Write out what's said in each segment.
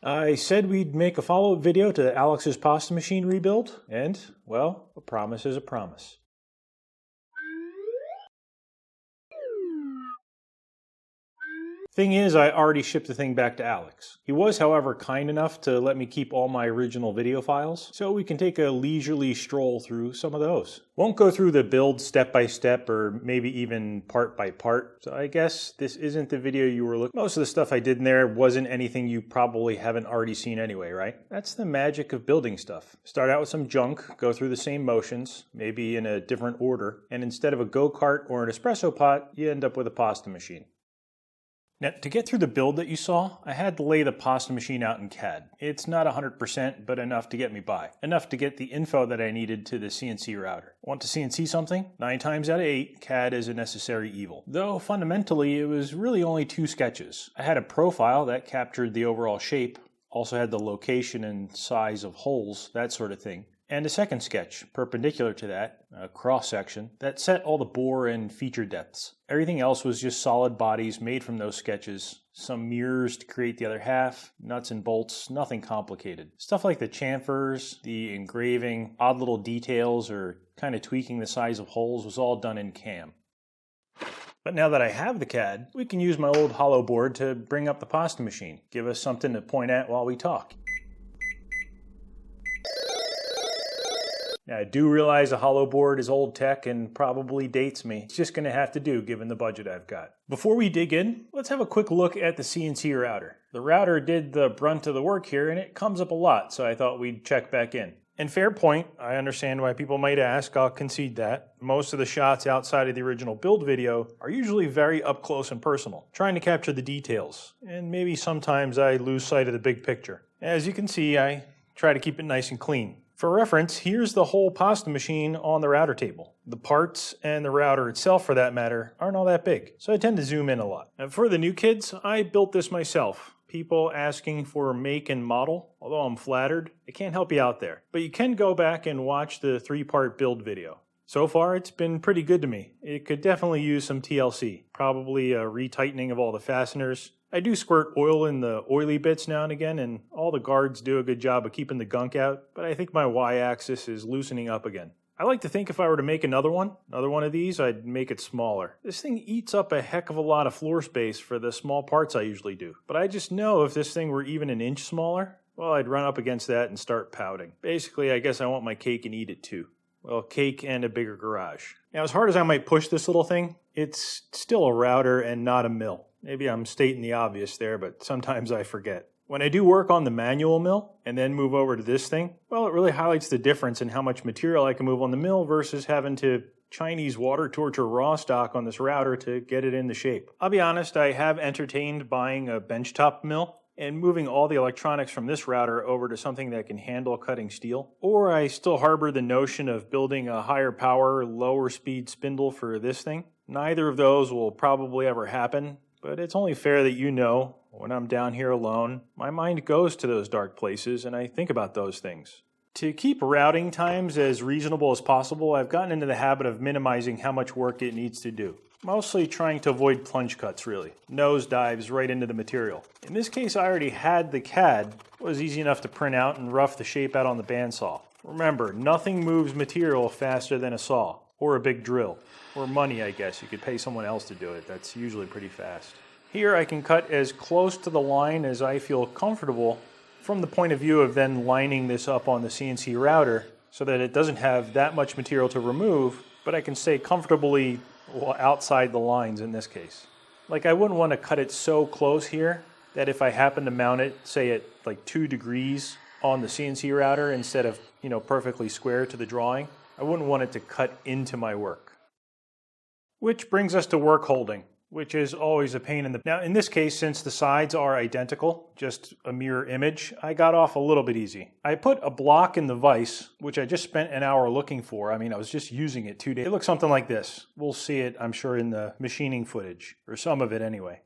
I said we'd make a follow-up video to Alex's pasta machine rebuild, and, well, a promise is a promise. Thing is, I already shipped the thing back to Alex. He was, however, kind enough to let me keep all my original video files, so we can take a leisurely stroll through some of those. Won't go through the build step by step or maybe even part by part, so I guess this isn't the video you were looking for. Most of the stuff I did in there wasn't anything you probably haven't already seen anyway, right? That's the magic of building stuff. Start out with some junk, go through the same motions, maybe in a different order, and instead of a go-kart or an espresso pot, you end up with a pasta machine. Now, to get through the build that you saw, I had to lay the pasta machine out in CAD. It's not 100%, but enough to get me by. Enough to get the info that I needed to the CNC router. Want to CNC something? 9 times out of 8, CAD is a necessary evil. Though, fundamentally, it was really only 2 sketches. I had a profile that captured the overall shape, also had the location and size of holes, that sort of thing. And a second sketch, perpendicular to that, a cross-section, that set all the bore and feature depths. Everything else was just solid bodies made from those sketches, some mirrors to create the other half, nuts and bolts, nothing complicated. Stuff like the chamfers, the engraving, odd little details, or kind of tweaking the size of holes was all done in CAM. But now that I have the CAD, we can use my old hollow board to bring up the pasta machine, give us something to point at while we talk. Now, I do realize a hollow board is old tech and probably dates me. It's just going to have to do given the budget I've got. Before we dig in, let's have a quick look at the CNC router. The router did the brunt of the work here and it comes up a lot, so I thought we'd check back in. And fair point, I understand why people might ask, I'll concede that. Most of the shots outside of the original build video are usually very up close and personal, trying to capture the details, and maybe sometimes I lose sight of the big picture. As you can see, I try to keep it nice and clean. For reference, here's the whole pasta machine on the router table. The parts and the router itself, for that matter, aren't all that big, so I tend to zoom in a lot. And for the new kids, I built this myself. People asking for make and model, although I'm flattered, I can't help you out there. But you can go back and watch the 3-part build video. So far, it's been pretty good to me. It could definitely use some TLC, probably a retightening of all the fasteners. I do squirt oil in the oily bits now and again, and all the guards do a good job of keeping the gunk out, but I think my Y-axis is loosening up again. I like to think if I were to make another one of these, I'd make it smaller. This thing eats up a heck of a lot of floor space for the small parts I usually do, but I just know if this thing were even an inch smaller, well, I'd run up against that and start pouting. Basically, I guess I want my cake and eat it too. Well, cake and a bigger garage. Now, as hard as I might push this little thing, it's still a router and not a mill. Maybe I'm stating the obvious there, but sometimes I forget. When I do work on the manual mill and then move over to this thing, well, it really highlights the difference in how much material I can move on the mill versus having to Chinese water torture raw stock on this router to get it in the shape. I'll be honest, I have entertained buying a benchtop mill and moving all the electronics from this router over to something that can handle cutting steel. Or I still harbor the notion of building a higher power, lower speed spindle for this thing. Neither of those will probably ever happen, but it's only fair that you know, when I'm down here alone, my mind goes to those dark places and I think about those things. To keep routing times as reasonable as possible, I've gotten into the habit of minimizing how much work it needs to do. Mostly trying to avoid plunge cuts, really. Nose dives right into the material. In this case, I already had the CAD. It was easy enough to print out and rough the shape out on the bandsaw. Remember, nothing moves material faster than a saw, or a big drill. Or money, I guess. You could pay someone else to do it. That's usually pretty fast. Here I can cut as close to the line as I feel comfortable from the point of view of then lining this up on the CNC router so that it doesn't have that much material to remove, but I can stay comfortably outside the lines in this case. Like I wouldn't want to cut it so close here that if I happen to mount it, say at like 2 degrees on the CNC router instead of, perfectly square to the drawing, I wouldn't want it to cut into my work. Which brings us to work holding, which is always a pain in the... Now, in this case, since the sides are identical, just a mirror image, I got off a little bit easy. I put a block in the vise, which I just spent an hour looking for. I was just using it 2 days. It looks something like this. We'll see it, I'm sure, in the machining footage, or some of it anyway.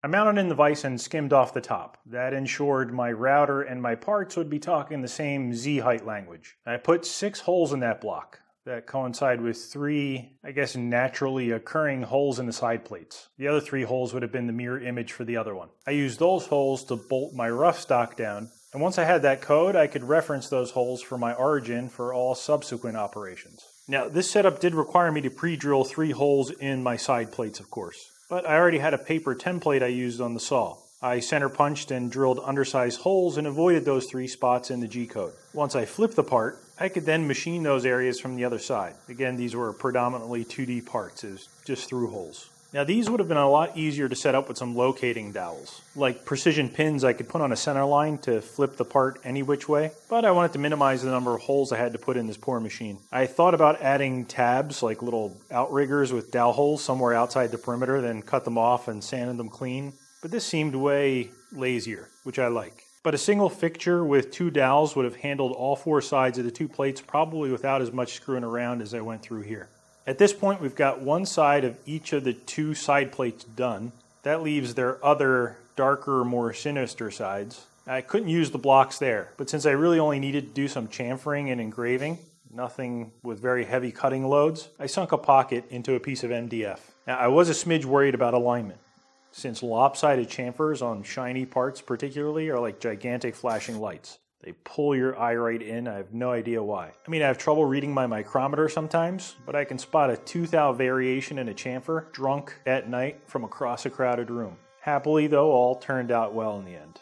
I mounted in the vise and skimmed off the top. That ensured my router and my parts would be talking the same Z-height language. I put 6 holes in that block. that coincide with 3, I guess, naturally occurring holes in the side plates. The other 3 holes would have been the mirror image for the other one. I used those holes to bolt my rough stock down, and once I had that code, I could reference those holes for my origin for all subsequent operations. Now, this setup did require me to pre-drill 3 holes in my side plates, of course, but I already had a paper template I used on the saw. I center punched and drilled undersized holes and avoided those 3 spots in the G-code. Once I flipped the part, I could then machine those areas from the other side. Again, these were predominantly 2D parts, it was just through holes. Now these would have been a lot easier to set up with some locating dowels. Like precision pins I could put on a center line to flip the part any which way, but I wanted to minimize the number of holes I had to put in this poor machine. I thought about adding tabs, like little outriggers with dowel holes somewhere outside the perimeter, then cut them off and sanded them clean. But this seemed way lazier, which I like. But a single fixture with 2 dowels would have handled all 4 sides of the 2 plates probably without as much screwing around as I went through here. At this point, we've got one side of each of the 2 side plates done. That leaves their other, darker, more sinister sides. I couldn't use the blocks there, but since I really only needed to do some chamfering and engraving, nothing with very heavy cutting loads, I sunk a pocket into a piece of MDF. Now, I was a smidge worried about alignment, since lopsided chamfers on shiny parts particularly are like gigantic flashing lights. They pull your eye right in. I have no idea why. I mean, I have trouble reading my micrometer sometimes, but I can spot a tooth-thou variation in a chamfer drunk at night from across a crowded room. Happily, though, all turned out well in the end.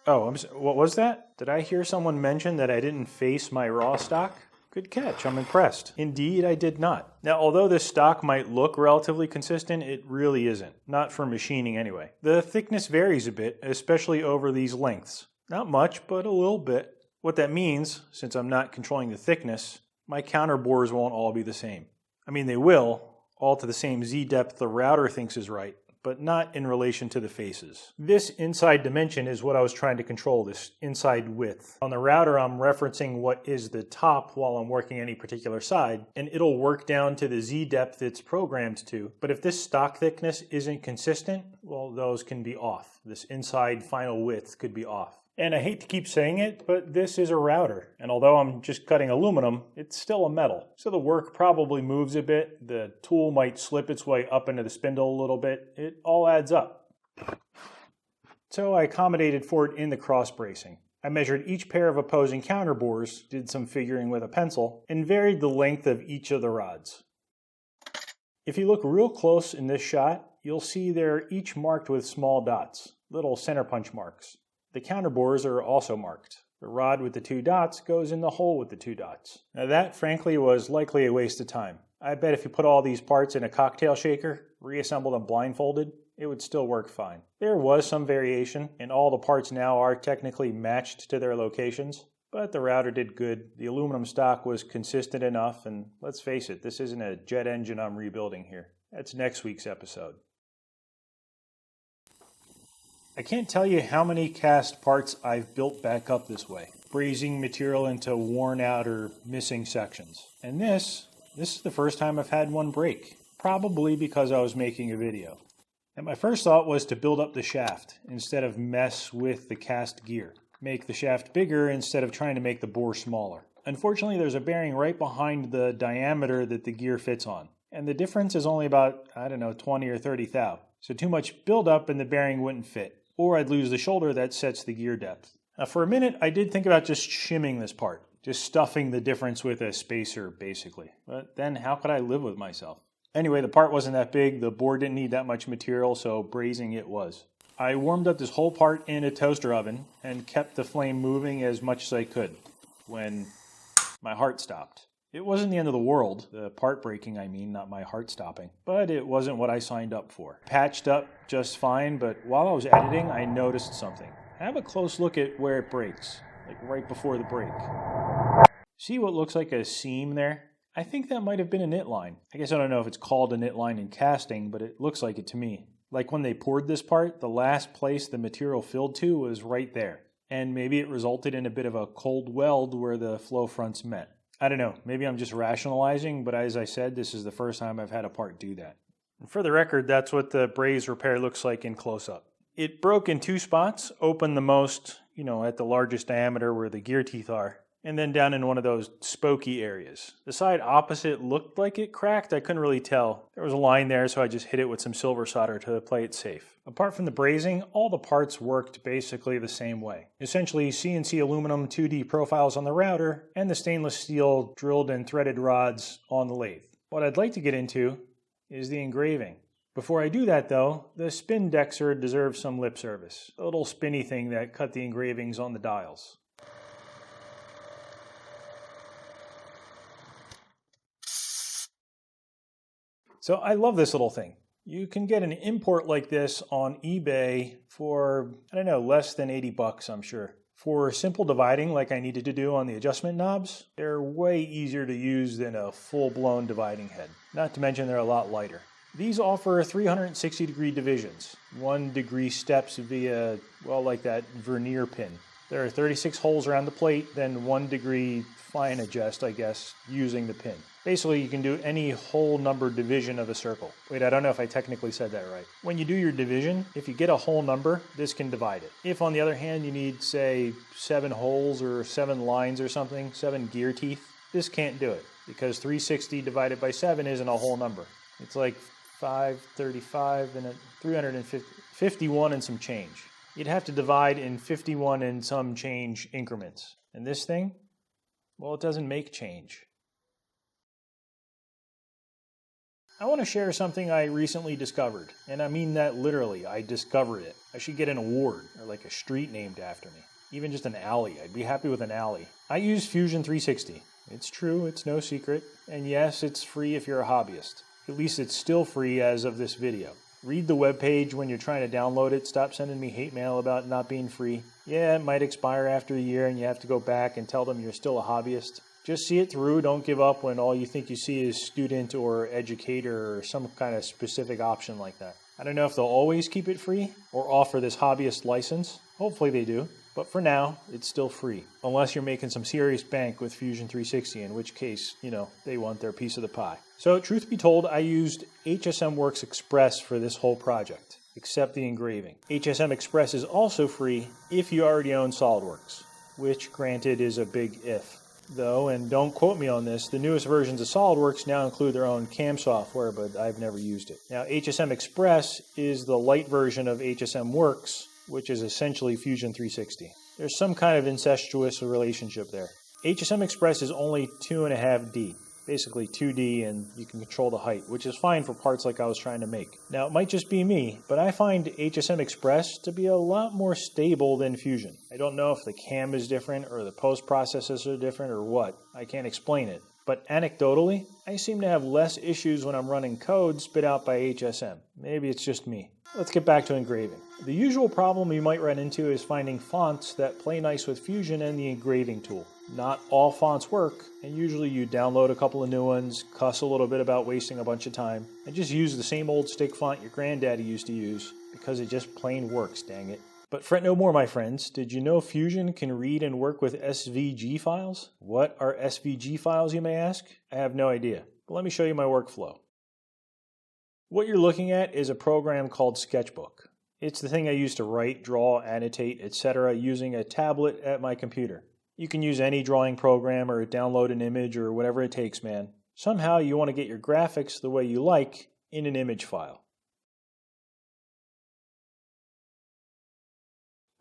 Oh, what was that? Did I hear someone mention that I didn't face my raw stock? Good catch, I'm impressed. Indeed, I did not. Now, although this stock might look relatively consistent, it really isn't. Not for machining anyway. The thickness varies a bit, especially over these lengths. Not much, but a little bit. What that means, since I'm not controlling the thickness, my counter bores won't all be the same. I mean, they will, all to the same Z depth the router thinks is right, but not in relation to the faces. This inside dimension is what I was trying to control, this inside width. On the router, I'm referencing what is the top while I'm working any particular side, and it'll work down to the Z depth it's programmed to. But if this stock thickness isn't consistent, well, those can be off. This inside final width could be off. And I hate to keep saying it, but this is a router. And although I'm just cutting aluminum, it's still a metal. So the work probably moves a bit. The tool might slip its way up into the spindle a little bit. It all adds up. So I accommodated for it in the cross bracing. I measured each pair of opposing counter bores, did some figuring with a pencil, and varied the length of each of the rods. If you look real close in this shot, you'll see they're each marked with small dots, little center punch marks. The counter bores are also marked. The rod with the 2 dots goes in the hole with the 2 dots. Now that, frankly, was likely a waste of time. I bet if you put all these parts in a cocktail shaker, reassemble them blindfolded, it would still work fine. There was some variation, and all the parts now are technically matched to their locations, but the router did good. The aluminum stock was consistent enough, and let's face it, this isn't a jet engine I'm rebuilding here. That's next week's episode. I can't tell you how many cast parts I've built back up this way, brazing material into worn out or missing sections. And this is the first time I've had one break, probably because I was making a video. And my first thought was to build up the shaft instead of mess with the cast gear. Make the shaft bigger instead of trying to make the bore smaller. Unfortunately, there's a bearing right behind the diameter that the gear fits on. And the difference is only about, 20 or 30 thou. So too much buildup and the bearing wouldn't fit. Or I'd lose the shoulder that sets the gear depth. Now for a minute, I did think about just shimming this part. Just stuffing the difference with a spacer, basically. But then how could I live with myself? Anyway, the part wasn't that big, the board didn't need that much material, so brazing it was. I warmed up this whole part in a toaster oven and kept the flame moving as much as I could when my heart stopped. It wasn't the end of the world, the part breaking I mean, not my heart stopping, but it wasn't what I signed up for. Patched up just fine, but while I was editing, I noticed something. Have a close look at where it breaks, like right before the break. See what looks like a seam there? I think that might have been a knit line. I guess I don't know if it's called a knit line in casting, but it looks like it to me. Like when they poured this part, the last place the material filled to was right there. And maybe it resulted in a bit of a cold weld where the flow fronts met. I don't know, maybe I'm just rationalizing, but as I said, this is the first time I've had a part do that. And for the record, that's what the braze repair looks like in close-up. It broke in 2 spots, opened the most, at the largest diameter where the gear teeth are, and then down in one of those spokey areas. The side opposite looked like it cracked. I couldn't really tell. There was a line there, so I just hit it with some silver solder to play it safe. Apart from the brazing, all the parts worked basically the same way. Essentially CNC aluminum 2D profiles on the router and the stainless steel drilled and threaded rods on the lathe. What I'd like to get into is the engraving. Before I do that though, the spin dexer deserves some lip service. A little spinny thing that cut the engravings on the dials. So I love this little thing. You can get an import like this on eBay for, I don't know, less than 80 bucks, I'm sure. For simple dividing like I needed to do on the adjustment knobs, they're way easier to use than a full-blown dividing head. Not to mention they're a lot lighter. These offer 360-degree divisions, 1-degree steps via, well, like that vernier pin. There are 36 holes around the plate, then 1-degree fine adjust, I guess, using the pin. Basically, you can do any whole number division of a circle. Wait, I don't know if I technically said that right. When you do your division, if you get a whole number, this can divide it. If, on the other hand, you need, say, 7 holes or 7 lines or something, 7 gear teeth, this can't do it, because 360 divided by 7 isn't a whole number. It's like 535 and 351 and some change. You'd have to divide in 51 and some change increments. And this thing, well, it doesn't make change. I want to share something I recently discovered, and I mean that literally. I discovered it. I should get an award, or like a street named after me. Even just an alley. I'd be happy with an alley. I use Fusion 360. It's true, it's no secret. And yes, it's free if you're a hobbyist. At least it's still free as of this video. Read the webpage when you're trying to download it. Stop sending me hate mail about not being free. Yeah, it might expire after a year and you have to go back and tell them you're still a hobbyist. Just see it through. Don't give up when all you think you see is student or educator or some kind of specific option like that. I don't know if they'll always keep it free or offer this hobbyist license. Hopefully they do. But for now, it's still free. Unless you're making some serious bank with Fusion 360, in which case, they want their piece of the pie. So truth be told, I used HSM Works Express for this whole project, except the engraving. HSM Express is also free if you already own SolidWorks, which granted is a big if. Though, and don't quote me on this, the newest versions of SolidWorks now include their own CAM software, but I've never used it. Now, HSM Express is the light version of HSM Works, which is essentially Fusion 360. There's some kind of incestuous relationship there. HSM Express is only 2.5D, basically 2D, and you can control the height, which is fine for parts like I was trying to make. Now, it might just be me, but I find HSM Express to be a lot more stable than Fusion. I don't know if the cam is different or the post processes are different or what. I can't explain it. But anecdotally, I seem to have less issues when I'm running code spit out by HSM. Maybe it's just me. Let's get back to engraving. The usual problem you might run into is finding fonts that play nice with Fusion and the engraving tool. Not all fonts work, and usually you download a couple of new ones, cuss a little bit about wasting a bunch of time, and just use the same old stick font your granddaddy used to use, because it just plain works, dang it. But fret no more, my friends. Did you know Fusion can read and work with SVG files? What are SVG files, you may ask? I have no idea, but let me show you my workflow. What you're looking at is a program called Sketchbook. It's the thing I use to write, draw, annotate, etc. using a tablet at my computer. You can use any drawing program or download an image or whatever it takes, man. Somehow you want to get your graphics the way you like in an image file.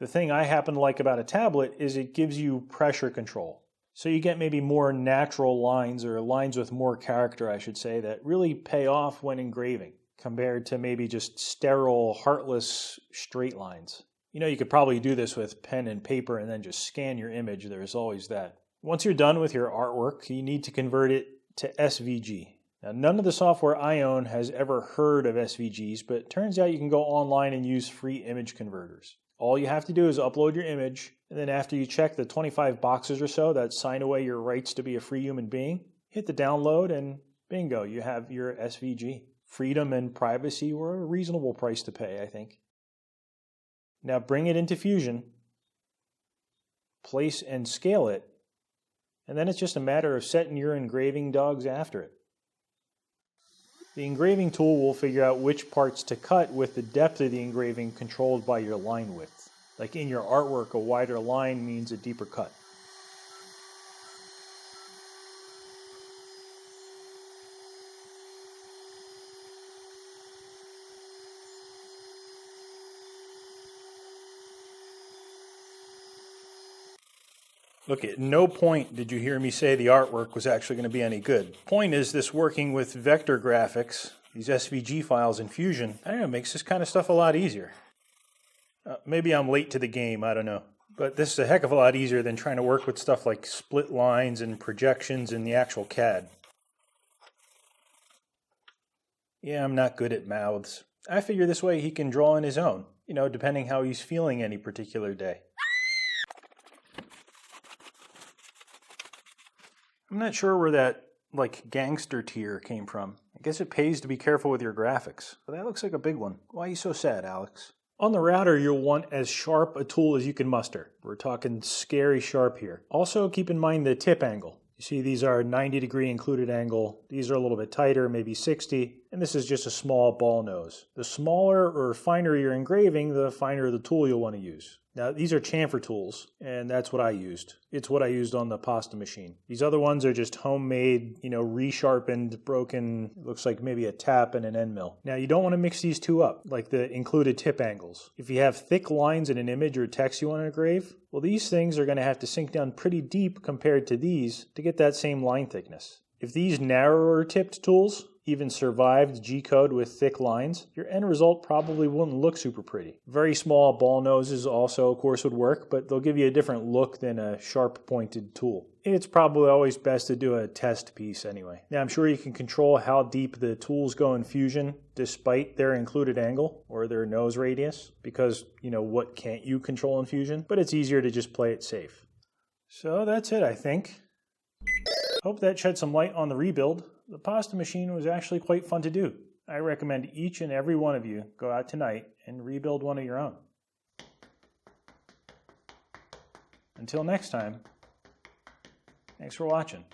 The thing I happen to like about a tablet is it gives you pressure control. So you get maybe more natural lines, or lines with more character, I should say, that really pay off when engraving, compared to maybe just sterile, heartless straight lines. You could probably do this with pen and paper and then just scan your image. There's always that. Once you're done with your artwork, you need to convert it to SVG. Now, none of the software I own has ever heard of SVGs, but it turns out you can go online and use free image converters. All you have to do is upload your image, and then after you check the 25 boxes or so that sign away your rights to be a free human being, hit the download and bingo, you have your SVG. Freedom and privacy were a reasonable price to pay, I think. Now bring it into Fusion, place and scale it, and then it's just a matter of setting your engraving dogs after it. The engraving tool will figure out which parts to cut with the depth of the engraving controlled by your line width. Like in your artwork, a wider line means a deeper cut. Look, at no point did you hear me say the artwork was actually going to be any good. Point is, this working with vector graphics, these SVG files in Fusion, I don't know, makes this kind of stuff a lot easier. Maybe I'm late to the game, I don't know. But this is a heck of a lot easier than trying to work with stuff like split lines and projections in the actual CAD. Yeah, I'm not good at mouths. I figure this way he can draw on his own, depending how he's feeling any particular day. I'm not sure where that, gangster tear came from. I guess it pays to be careful with your graphics. But that looks like a big one. Why are you so sad, Alex? On the router, you'll want as sharp a tool as you can muster. We're talking scary sharp here. Also, keep in mind the tip angle. You see, these are 90-degree included angle. These are a little bit tighter, maybe 60, and this is just a small ball nose. The smaller or finer your engraving, the finer the tool you'll want to use. Now, these are chamfer tools, and that's what I used. It's what I used on the pasta machine. These other ones are just homemade, resharpened, broken, looks like maybe a tap and an end mill. Now, you don't want to mix these two up, like the included tip angles. If you have thick lines in an image or text you want to engrave, well, these things are going to have to sink down pretty deep compared to these to get that same line thickness. If these narrower tipped tools even survived G-code with thick lines, your end result probably wouldn't look super pretty. Very small ball noses also, of course, would work, but they'll give you a different look than a sharp pointed tool. It's probably always best to do a test piece anyway. Now, I'm sure you can control how deep the tools go in Fusion despite their included angle or their nose radius, because, what can't you control in Fusion? But it's easier to just play it safe. So that's it, I think. Hope that shed some light on the rebuild. The pasta machine was actually quite fun to do. I recommend each and every one of you go out tonight and rebuild one of your own. Until next time, thanks for watching.